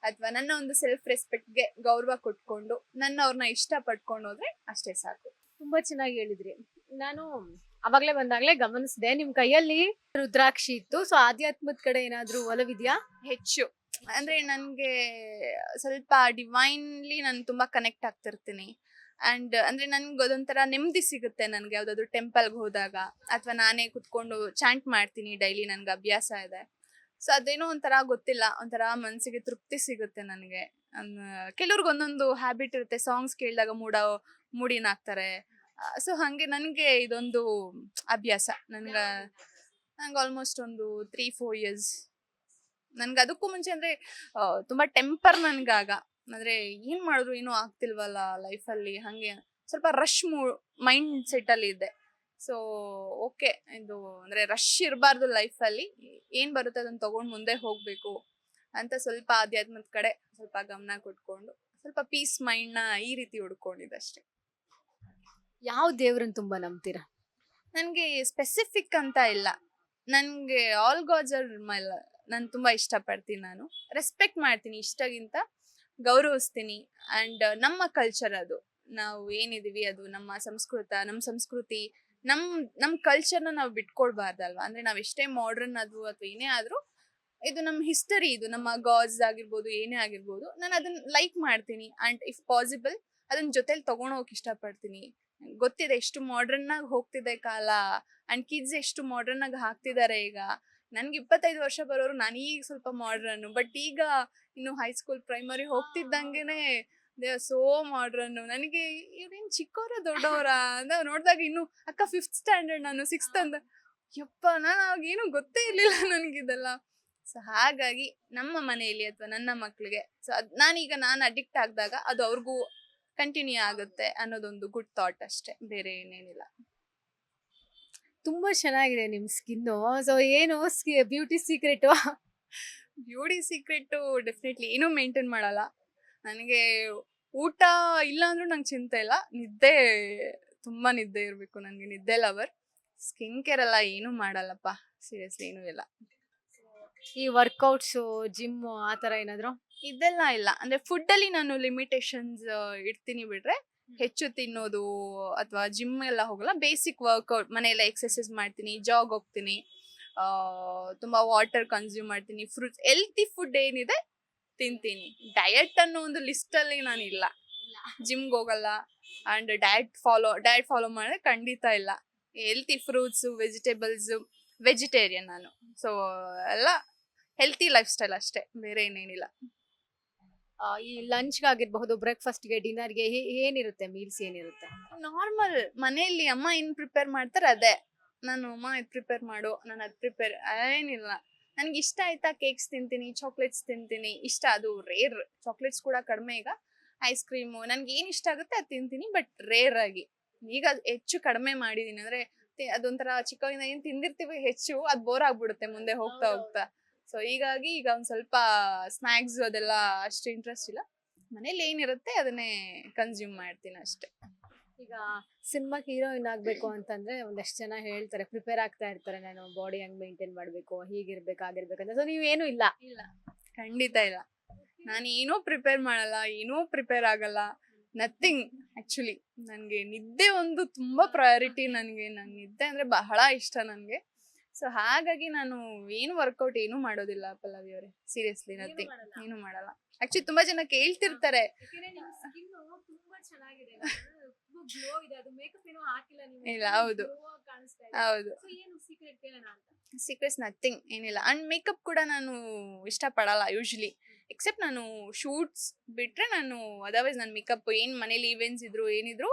ಅಥವಾ ನನ್ನ ಒಂದು ಸೆಲ್ಫ್ ರೆಸ್ಪೆಕ್ಟ್ಗೆ ಗೌರವ ಕೊಟ್ಕೊಂಡು ನನ್ನವ್ರನ್ನ ಇಷ್ಟ ಪಡ್ಕೊಂಡು ಹೋದ್ರೆ ಅಷ್ಟೇ ಸಾಕು. ತುಂಬಾ ಚೆನ್ನಾಗಿ ಹೇಳಿದ್ರಿ. ನಾನು ಅವಾಗ್ಲೇ ಬಂದಾಗ್ಲೇ ಗಮನಿಸಿದೆ ನಿಮ್ ಕೈಯಲ್ಲಿ ರುದ್ರಾಕ್ಷಿ ಇತ್ತು. ಸೊ ಆಧ್ಯಾತ್ಮದ ಕಡೆ ಏನಾದ್ರೂ ಒಲವಿದ್ಯಾ? ಹೆಚ್ಚು ಅಂದ್ರೆ ನನ್ಗೆ ಸ್ವಲ್ಪ ಡಿವೈನ್ಲಿ ನಾನು ತುಂಬಾ ಕನೆಕ್ಟ್ ಆಗ್ತಿರ್ತೀನಿ. ಅಂಡ್ ಅಂದ್ರೆ ನನ್ಗೆ ಅದೊಂಥರ ನೆಮ್ಮದಿ ಸಿಗುತ್ತೆ ನನ್ಗೆ ಯಾವ್ದಾದ್ರು ಟೆಂಪಲ್ಗೆ ಹೋದಾಗ, ಅಥವಾ ನಾನೇ ಕುತ್ಕೊಂಡು ಚಾಂಟ್ ಮಾಡ್ತೀನಿ ಡೈಲಿ, ನನ್ಗೆ ಅಭ್ಯಾಸ ಇದೆ. ಸೊ ಅದೇನೋ ಒಂಥರ ಗೊತ್ತಿಲ್ಲ, ಒಂಥರ ಮನ್ಸಿಗೆ ತೃಪ್ತಿ ಸಿಗುತ್ತೆ ನನಗೆ. ಕೆಲವ್ರಿಗೆ ಒಂದೊಂದು ಹ್ಯಾಬಿಟ್ ಇರುತ್ತೆ, ಸಾಂಗ್ಸ್ ಕೇಳಿದಾಗ ಮೂಡಿನಾಗ್ತಾರೆ. ಸೊ ಹಂಗೆ ನನಗೆ ಇದೊಂದು ಅಭ್ಯಾಸ. ನಂಗೆ ಆಲ್ಮೋಸ್ಟ್ ಒಂದು 3-4 years. ನನ್ಗೆ ಅದಕ್ಕೂ ಮುಂಚೆ ಅಂದ್ರೆ ತುಂಬಾ ಟೆಂಪರ್ ನನ್ಗಾಗ, ಅಂದ್ರೆ ಏನ್ ಮಾಡಿದ್ರು ಏನೂ ಆಗ್ತಿಲ್ವಲ್ಲ ಲೈಫಲ್ಲಿ, ಹಂಗೆ ಸ್ವಲ್ಪ ರಶ್ ಮೈಂಡ್ ಸೆಟ್ ಅಲ್ಲಿ ಇದ್ದೆ. ಸೊ ಓಕೆ, ಇದು ಅಂದ್ರೆ ರಶ್ ಇರಬಾರ್ದು ಲೈಫಲ್ಲಿ, ಏನ್ ಬರುತ್ತೆ ಅದನ್ನ ತಗೊಂಡ್ ಮುಂದೆ ಹೋಗ್ಬೇಕು ಅಂತ ಸ್ವಲ್ಪ ಆಧ್ಯಾತ್ಮದ ಕಡೆ ಸ್ವಲ್ಪ ಗಮನ ಕೊಟ್ಕೊಂಡು ಸ್ವಲ್ಪ ಪೀಸ್ ಮೈಂಡ್ ನ ಈ ರೀತಿ ಹುಡ್ಕೊಂಡಿದ್ದೆ ಅಷ್ಟೇ. ಯಾವ ದೇವ್ರನ್ನ ತುಂಬಾ ನಂಬ್ತೀರಾ? ನನ್ಗೆ ಸ್ಪೆಸಿಫಿಕ್ ಅಂತ ಇಲ್ಲ, ನನ್ಗೆ ಆಲ್ ಗಾಡ್ಸ್ ಆರ್ ಮೈ. ನಾನು ತುಂಬಾ ಇಷ್ಟಪಡ್ತೀನಿ, ನಾನು ರೆಸ್ಪೆಕ್ಟ್ ಮಾಡ್ತೀನಿ, ಇಷ್ಟಗಿಂತ ಗೌರವಿಸ್ತೀನಿ. ಅಂಡ್ ನಮ್ಮ ಕಲ್ಚರ್ ಅದು, ನಾವು ಏನಿದೀವಿ ಅದು ನಮ್ಮ ಸಂಸ್ಕೃತಿ, ನಮ್ ನಮ್ ಕಲ್ಚರ್ನ ನಾವು ಬಿಟ್ಕೊಡ್ಬಾರ್ದಲ್ವಾ. ಅಂದ್ರೆ ನಾವ್ ಎಷ್ಟೇ ಮಾಡ್ರನ್ ಆದ್ವು ಅಥವಾ ಏನೇ ಆದ್ರೂ ಇದು ನಮ್ಮ ಹಿಸ್ಟರಿ, ಇದು ನಮ್ಮ ಗಾಡ್ಸ್ ಆಗಿರ್ಬೋದು, ಏನೇ ಆಗಿರ್ಬೋದು, ನಾನು ಅದನ್ನ ಲೈಕ್ ಮಾಡ್ತೀನಿ. ಅಂಡ್ ಇಫ್ ಪಾಸಿಬಲ್ ಅದನ್ನ ಜೊತೆಲಿ ತಗೊಂಡ್ ಹೋಗಕ್ ಇಷ್ಟಪಡ್ತೀನಿ. ಗೊತ್ತಿದೆ ಎಷ್ಟು ಮಾಡ್ರನ್ ಆಗಿ ಹೋಗ್ತಿದೆ ಕಾಲ, ಅಂಡ್ ಕಿಡ್ಸ್ ಎಷ್ಟು ಮಾಡ್ರನ್ ಆಗಿ ಹಾಕ್ತಿದ್ದಾರೆ ಈಗ. ನನ್ಗೆ 25 ವರ್ಷ ಬರೋರು ನಾನು ಈಗ ಸ್ವಲ್ಪ ಮಾಡ್ರನ್, ಬಟ್ ಈಗ ಇನ್ನು ಹೈಸ್ಕೂಲ್ ಪ್ರೈಮರಿ ಹೋಗ್ತಿದ್ದಂಗೆನೆ ದೇ ಆರ್ ಸೋ ಮಾಡ್ರನ್. ನನಗೆ ಇವ್ರೇನ್ ಚಿಕ್ಕವರ ದೊಡ್ಡವರ ಅಂತ ನೋಡಿದಾಗ ಇನ್ನು ಅಕ್ಕ 5th ಸ್ಟ್ಯಾಂಡರ್ಡ್, ನಾನು 6th ಅಂತ. ಯಪ್ಪ, ನಾನು ಅವಾಗ ಏನು ಗೊತ್ತೇ ಇರ್ಲಿಲ್ಲ ನನಗಿದೆಲ್ಲ. ಸೊ ಹಾಗಾಗಿ ನಮ್ಮ ಮನೆಯಲ್ಲಿ ಅಥವಾ ನನ್ನ ಮಕ್ಳಿಗೆ ಸೊ ನಾನು ಅಡಿಕ್ಟ್ ಆಗಿದಾಗ ಅದು ಅವ್ರಿಗೂ ಕಂಟಿನ್ಯೂ ಆಗುತ್ತೆ ಅನ್ನೋದೊಂದು ಗುಡ್ ಥಾಟ್ ಅಷ್ಟೇ, ಬೇರೆ ಏನೇನಿಲ್ಲ. ತುಂಬಾ ಚೆನ್ನಾಗಿದೆ ನಿಮ್ ಸ್ಕಿನ್ನು. ಸೊ ಏನು beauty secret? Beauty secret definitely ಏನೂ ಮೇಂಟೈನ್ ಮಾಡಲ್ಲ. ನನಗೆ ಊಟ ಇಲ್ಲ ಅಂದ್ರೂ ನಂಗೆ ಚಿಂತೆ ಇಲ್ಲ, ನಿದ್ದೆ ತುಂಬಾ ನಿದ್ದೆ ಇರಬೇಕು. ನನಗೆ ನಿದ್ದೆ ಲವರ್. ಸ್ಕಿನ್ ಕೇರ್ ಎಲ್ಲ ಏನೂ ಮಾಡಲ್ಲಪ್ಪ, ಸೀರಿಯಸ್ಲಿ ಏನೂ ಇಲ್ಲ. ಈ ವರ್ಕೌಟ್ಸ್, ಜಿಮ್ ಆ ತರ ಏನಾದ್ರು? ಇದೆಲ್ಲ ಇಲ್ಲ. ಅಂದ್ರೆ ಫುಡ್ ಅಲ್ಲಿ ನಾನು ಲಿಮಿಟೇಷನ್ಸ್ ಇಡ್ತೀನಿ ಬಿಟ್ರೆ, ಹೆಚ್ಚು ತಿನ್ನೋದು ಅಥವಾ ಜಿಮ್ ಎಲ್ಲ ಹೋಗಲ್ಲ. ಬೇಸಿಕ್ ವರ್ಕೌಟ್ ಮನೆಯಲ್ಲ ಎಕ್ಸರ್ಸೈಸ್ ಮಾಡ್ತೀನಿ, ಜಾಗ್ ಹೋಗ್ತೀನಿ, ತುಂಬಾ ವಾಟರ್ ಕನ್ಸ್ಯೂಮ್ ಮಾಡ್ತೀನಿ, ಫ್ರೂಟ್ಸ್, ಹೆಲ್ತಿ ಫುಡ್ ಏನಿದೆ ತಿಂತೀನಿ. ಡಯಟ್ ಅನ್ನೋ ಒಂದು ಲಿಸ್ಟ್ ಅಲ್ಲಿ ನಾನು ಇಲ್ಲ. ಜಿಮ್ಗೆ ಹೋಗಲ್ಲ ಅಂಡ್ ಡಯಟ್ ಫಾಲೋ ಮಾಡಿದ್ರೆ ಖಂಡಿತ ಇಲ್ಲ. ಹೆಲ್ತಿ ಫ್ರೂಟ್ಸ್, ವೆಜಿಟೇಬಲ್ಸ್, ವೆಜಿಟೇರಿಯನ್ ನಾನು. ಸೊ ಎಲ್ಲ ಹೆಲ್ತಿ ಲೈಫ್ ಸ್ಟೈಲ್ ಅಷ್ಟೇ, ಬೇರೆ ಏನೇನಿಲ್ಲ. ಈ ಲಂಚ್ಗೆ ಆಗಿರಬಹುದು, ಬ್ರೇಕ್ಫಾಸ್ಟ್ಗೆ, ಡಿನ್ನರ್ಗೆ ಏನಿರುತ್ತೆ? ಮೀಲ್ಸ್ ಏನಿರುತ್ತೆ? ನಾರ್ಮಲ್ ಮನೆಯಲ್ಲಿ ಅಮ್ಮ ಏನ್ ಪ್ರಿಪೇರ್ ಮಾಡ್ತಾರೆ ಅದೇ. ನಾನು ಅಮ್ಮ ಇದು ಪ್ರಿಪೇರ್ ಮಾಡು, ನಾನು ಅದು ಪ್ರಿಪೇರ್ ಏನಿಲ್ಲ. ನನ್ಗೆ ಇಷ್ಟ ಆಯ್ತಾ ಕೇಕ್ಸ್ ತಿಂತೀನಿ, ಚಾಕ್ಲೇಟ್ಸ್ ತಿಂತೀನಿ, ಇಷ್ಟ. ಅದು ರೇರ್. ಚಾಕ್ಲೇಟ್ಸ್ ಕೂಡ ಕಡಿಮೆ ಈಗ. ಐಸ್ ಕ್ರೀಮು ನನ್ಗೆ ಏನ್ ಇಷ್ಟ ಆಗುತ್ತೆ ಅದು ತಿಂತೀನಿ, ಬಟ್ ರೇರ್ ಆಗಿ. ಈಗ ಹೆಚ್ಚು ಕಡಿಮೆ ಮಾಡಿದೀನಿ. ಅಂದ್ರೆ ಅದೊಂಥರ ಚಿಕ್ಕವಾಗಿಂದ ಏನ್ ತಿಂದಿರ್ತೀವಿ ಹೆಚ್ಚು, ಅದು ಬೋರ್ ಆಗ್ಬಿಡುತ್ತೆ ಮುಂದೆ ಹೋಗ್ತಾ ಹೋಗ್ತಾ. ಸೊ ಹೀಗಾಗಿ ಈಗ ಒಂದ್ ಸ್ವಲ್ಪ ಸ್ನ್ಯಾಕ್ಸ್ ಅದೆಲ್ಲ ಅಷ್ಟು ಇಂಟ್ರೆಸ್ಟ್ ಇಲ್ಲ. ಮನೇಲಿ ಏನಿರುತ್ತೆ ಅದನ್ನೇ ಕನ್ಸ್ಯೂಮ್ ಮಾಡ್ತೀನಿ ಅಷ್ಟೇ. ಈಗ ಸಿನಿಮಾಗೆ ಹೀರೋಯಿನ್ ಆಗ್ಬೇಕು ಅಂತಂದ್ರೆ ಒಂದಷ್ಟು ಜನ ಹೇಳ್ತಾರೆ, ಪ್ರಿಪೇರ್ ಆಗ್ತಾ ಇರ್ತಾರೆ, ನಾನು ಬಾಡಿ ಹಂಗ್ ಮೇಂಟೈನ್ ಮಾಡ್ಬೇಕು, ಹೀಗಿರ್ಬೇಕು, ಆಗಿರ್ಬೇಕಂತ. ಸೊ ನೀವೇನು ಇಲ್ಲ? ಇಲ್ಲ, ಖಂಡಿತ ಇಲ್ಲ. ನಾನು ಏನೂ ಪ್ರಿಪೇರ್ ಮಾಡಲ್ಲ, ಏನೂ ಪ್ರಿಪೇರ್ ಆಗಲ್ಲ, ನಥಿಂಗ್. ಆಕ್ಚುಲಿ ನನಗೆ ನಿದ್ದೆ ಒಂದು ತುಂಬಾ ಪ್ರಯಾರಿಟಿ. ನನಗೆ ನಿದ್ದೆ ಅಂದ್ರೆ ಬಹಳ ಇಷ್ಟ ನನಗೆ. ಸೊ ಹಾಗಾಗಿ ನಾನು ಏನು ವರ್ಕೌಟ್ ಏನೂ ಮಾಡೋದಿಲ್ಲ ಪಲ್ಲವಿ ಅವರೇ, ಸೀರಿಯಸ್ಲಿ ನಥಿಂಗ್, ಏನು ಮಾಡಲ್ಲ. ಆಕ್ಚುಲಿ ತುಂಬಾ ಜನ ಕೇಳ್ತಿರ್ತಾರೆ. ಇಲ್ಲ, ಹೌದು ಹೌದು, ಸೀಕ್ರೆಟ್ಸ್ ನಥಿಂಗ್, ಏನಿಲ್ಲ. ಅಂಡ್ ಮೇಕಪ್ ಕೂಡ ನಾನು ಇಷ್ಟಪಡಲ್ಲ ಯೂಶ್ವಲಿ. ಎಕ್ಸೆಪ್ಟ್ ನಾನು ಶೂಟ್ಸ್ ಬಿಟ್ರೆ, ನಾನು ಅದರ್ವೈಸ್ ನನ್ನ ಮೇಕಪ್ ಏನು ಮನೇಲಿ ಈವೆಂಟ್ಸ್ ಇದ್ರು ಏನಿದ್ರು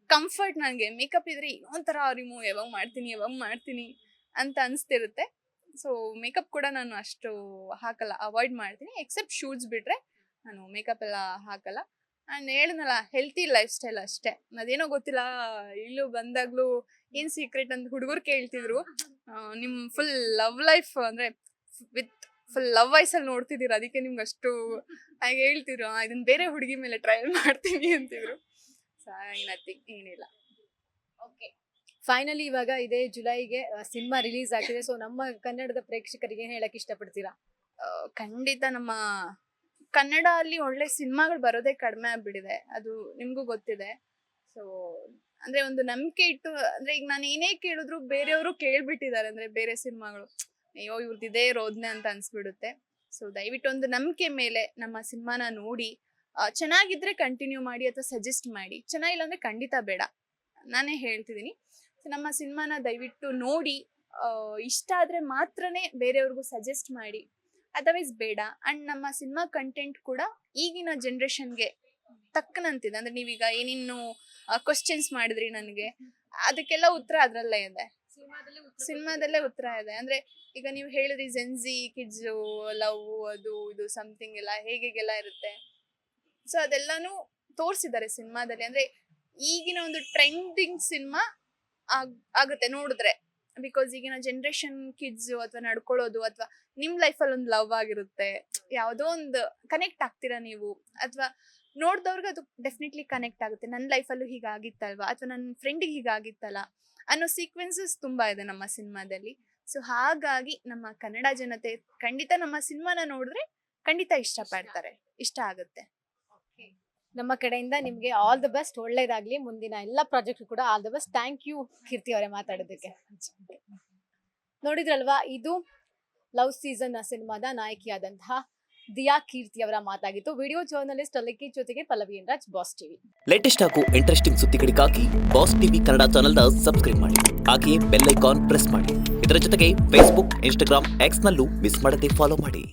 ಕಂಫರ್ಟ್. ನನಗೆ ಮೇಕಪ್ ಇದ್ರೆ ಒಂಥರ ರಿಮೂವ್ ಯಾವಾಗ ಮಾಡ್ತೀನಿ ಅಂತ ಅನಿಸ್ತಿರುತ್ತೆ. ಸೊ ಮೇಕಪ್ ಕೂಡ ನಾನು ಅಷ್ಟು ಹಾಕಲ್ಲ, ಅವಾಯ್ಡ್ ಮಾಡ್ತೀನಿ. ಎಕ್ಸೆಪ್ಟ್ ಶೂಟ್ಸ್ ಬಿಟ್ರೆ ನಾನು ಮೇಕಪ್ ಎಲ್ಲ ಹಾಕಲ್ಲ. ಆ್ಯಂಡ್ ಹೇಳಿದ್ನಲ್ಲ, ಹೆಲ್ತಿ ಲೈಫ್ ಸ್ಟೈಲ್ ಅಷ್ಟೇ. ಅದೇನೋ ಗೊತ್ತಿಲ್ಲ, ಇಲ್ಲೂ ಬಂದಾಗ್ಲೂ ಏನು ಸೀಕ್ರೆಟ್ ಅಂತ ಹುಡುಗರು ಕೇಳ್ತಿದ್ರು. ನಿಮ್ಮ ಫುಲ್ ಲವ್ ಲೈಫ್ ಅಂದರೆ ವಿತ್ ಫುಲ್ ಲವ್ ವಯಸ್ಸಲ್ಲಿ ನೋಡ್ತಿದ್ದೀರ, ಅದಕ್ಕೆ ನಿಮ್ಗೆ ಅಷ್ಟು ಹಾಗೆ ಹೇಳ್ತಿದ್ರು. ಇದನ್ನ ಬೇರೆ ಹುಡುಗಿ ಮೇಲೆ ಟ್ರಯಲ್ ಮಾಡ್ತೀನಿ ಅಂತಿದ್ರು. ಸೊ ನಥಿಂಗ್, ಏನಿಲ್ಲ. ಓಕೆ, ಫೈನಲಿ ಇವಾಗ ಇದೇ ಜುಲೈಗೆ ಸಿನಿಮಾ ರಿಲೀಸ್ ಆಗ್ತಿದೆ. ಸೊ ನಮ್ಮ ಕನ್ನಡದ ಪ್ರೇಕ್ಷಕರಿಗೆ ಏನ್ ಹೇಳಕ್ ಇಷ್ಟಪಡ್ತೀರಾ? ಖಂಡಿತ ನಮ್ಮ ಕನ್ನಡ ಅಲ್ಲಿ ಒಳ್ಳೆ ಸಿನಿಮಾಗಳು ಬರೋದೇ ಕಡಿಮೆ ಆಗ್ಬಿಟ್ಟಿದೆ, ಅದು ನಿಮ್ಗೂ ಗೊತ್ತಿದೆ. ಸೊ ಅಂದ್ರೆ ಒಂದು ನಂಬಿಕೆ ಇಟ್ಟು, ಅಂದ್ರೆ ಈಗ ನಾನು ಏನೇ ಕೇಳಿದ್ರು ಬೇರೆಯವರು ಕೇಳ್ಬಿಟ್ಟಿದ್ದಾರೆ. ಅಂದ್ರೆ ಬೇರೆ ಸಿನಿಮಾಗಳು, ಅಯ್ಯೋ ಇವ್ರದ್ದಿದೆ ರೋದ್ನೆ ಅಂತ ಅನ್ಸ್ಬಿಡುತ್ತೆ. ಸೊ ದಯವಿಟ್ಟು ಒಂದು ನಂಬಿಕೆ ಮೇಲೆ ನಮ್ಮ ಸಿನಿಮಾನ ನೋಡಿ, ಚೆನ್ನಾಗಿದ್ರೆ ಕಂಟಿನ್ಯೂ ಮಾಡಿ ಅಥವಾ ಸಜೆಸ್ಟ್ ಮಾಡಿ, ಚೆನ್ನಾಗಿಲ್ಲ ಅಂದ್ರೆ ಖಂಡಿತ ಬೇಡ, ನಾನೇ ಹೇಳ್ತಿದ್ದೀನಿ. ಸೊ ನಮ್ಮ ಸಿನಿಮಾನ ದಯವಿಟ್ಟು ನೋಡಿ, ಇಷ್ಟ ಆದ್ರೆ ಮಾತ್ರನೇ ಬೇರೆಯವ್ರಿಗೂ ಸಜೆಸ್ಟ್ ಮಾಡಿ, ಅದರ್ವೈಸ್ ಬೇಡ. ಅಂಡ್ ನಮ್ಮ ಸಿನಿಮಾ ಕಂಟೆಂಟ್ ಕೂಡ ಈಗಿನ ಜನ್ರೇಷನ್ಗೆ ತಕ್ಕನಂತಿದೆ. ಅಂದ್ರೆ ನೀವೀಗ ಏನೇನು ಕ್ವಶನ್ಸ್ ಮಾಡಿದ್ರಿ ನನಗೆ, ಅದಕ್ಕೆಲ್ಲ ಉತ್ತರ ಅದ್ರಲ್ಲೇ ಇದೆ, ಸಿನಿಮಾದಲ್ಲೇ ಉತ್ತರ ಇದೆ. ಅಂದ್ರೆ ಈಗ ನೀವು ಹೇಳಿದ್ರಿ ಜೆನ್ಜಿ ಕಿಡ್ಸ್ ಲವ್ ಅದು ಇದು ಸಮಥಿಂಗ್ ಎಲ್ಲ ಹೇಗೆಲ್ಲ ಇರುತ್ತೆ. ಸೊ ಅದೆಲ್ಲಾನು ತೋರಿಸಿದ್ದಾರೆ ಸಿನಿಮಾದಲ್ಲಿ. ಅಂದ್ರೆ ಈಗಿನ ಒಂದು ಟ್ರೆಂಡಿಂಗ್ ಸಿನಿಮಾ ಆಗುತ್ತೆ ನೋಡಿದ್ರೆ. ಬಿಕಾಸ್ ಈಗಿನ ಜನ್ರೇಷನ್ ಕಿಡ್ಸ್ ಅಥವಾ ನಡ್ಕೊಳ್ಳೋದು, ಅಥವಾ ನಿಮ್ ಲೈಫಲ್ಲಿ ಒಂದು ಲವ್ ಆಗಿರುತ್ತೆ, ಯಾವುದೋ ಒಂದು ಕನೆಕ್ಟ್ ಆಗ್ತೀರಾ ನೀವು, ಅಥವಾ ನೋಡ್ದವ್ರಿಗೆ ಅದು ಡೆಫಿನೆಟ್ಲಿ ಕನೆಕ್ಟ್ ಆಗುತ್ತೆ. ನನ್ನ ಲೈಫಲ್ಲೂ ಹೀಗಾಗಿತ್ತಲ್ವಾ, ಅಥವಾ ನನ್ನ ಫ್ರೆಂಡಿಗೆ ಹೀಗಾಗಿತ್ತಲ್ಲ ಅನ್ನೋ ಸೀಕ್ವೆನ್ಸಸ್ ತುಂಬಾ ಇದೆ ನಮ್ಮ ಸಿನಿಮಾದಲ್ಲಿ. ಸೊ ಹಾಗಾಗಿ ನಮ್ಮ ಕನ್ನಡ ಜನತೆ ಖಂಡಿತ ನಮ್ಮ ಸಿನಿಮಾನ ನೋಡಿದ್ರೆ ಖಂಡಿತ ಇಷ್ಟ ಪಡ್ತಾರೆ, ಇಷ್ಟ ಆಗುತ್ತೆ. ನಮ್ಮ ಕಡೆಯಿಂದ ನಿಮಗೆ ಆಲ್ ದ ಬೆಸ್ಟ್, ಒಳ್ಳೇದಾಗ್ಲಿ, ಮುಂದಿನ ಎಲ್ಲ ಪ್ರಾಜೆಕ್ಟ್ ಕೂಡ all the best. Thank you Keerthi ಅವರೇ ಮಾತಾಡೋದಕ್ಕೆ. ನೋಡಿದ್ರಲ್ವಾ, ಇದು ಲವ್ ಸೀಸನ್ ಸಿನಿಮಾದ ನಾಯಕಿಯಾದಂತಹ ದಿಯಾ ಕೀರ್ತಿ ಅವರ ಮಾತಾಗಿತ್ತು. ವಿಡಿಯೋ ಜರ್ನಲಿಸ್ಟ್ ಅಲಕ್ಕಿ ಜೊತೆಗೆ Pallavi Raj, boss TV. Latest ಹಾಗೂ ಇಂಟ್ರೆಸ್ಟಿಂಗ್ ಸುದ್ದಿಗಳಿಗಾಗಿ ಬಾಸ್ ಟಿವಿ ಕನ್ನಡ ಚಾನೆಲ್ನ ಸಬ್ಸ್ಕ್ರೈಬ್ ಮಾಡಿ. ಹಾಗೆಯೇ ಬೆಲ್ ಐಕಾನ್ ಪ್ರೆಸ್ ಮಾಡಿ. ಇದರ ಜೊತೆಗೆ ಫೇಸ್ಬುಕ್, ಇನ್ಸ್ಟಾಗ್ರಾಮ್, ಎಕ್ಸ್ ನಲ್ಲೂ ಮಿಸ್ ಮಾಡದೆ ಫಾಲೋ ಮಾಡಿ.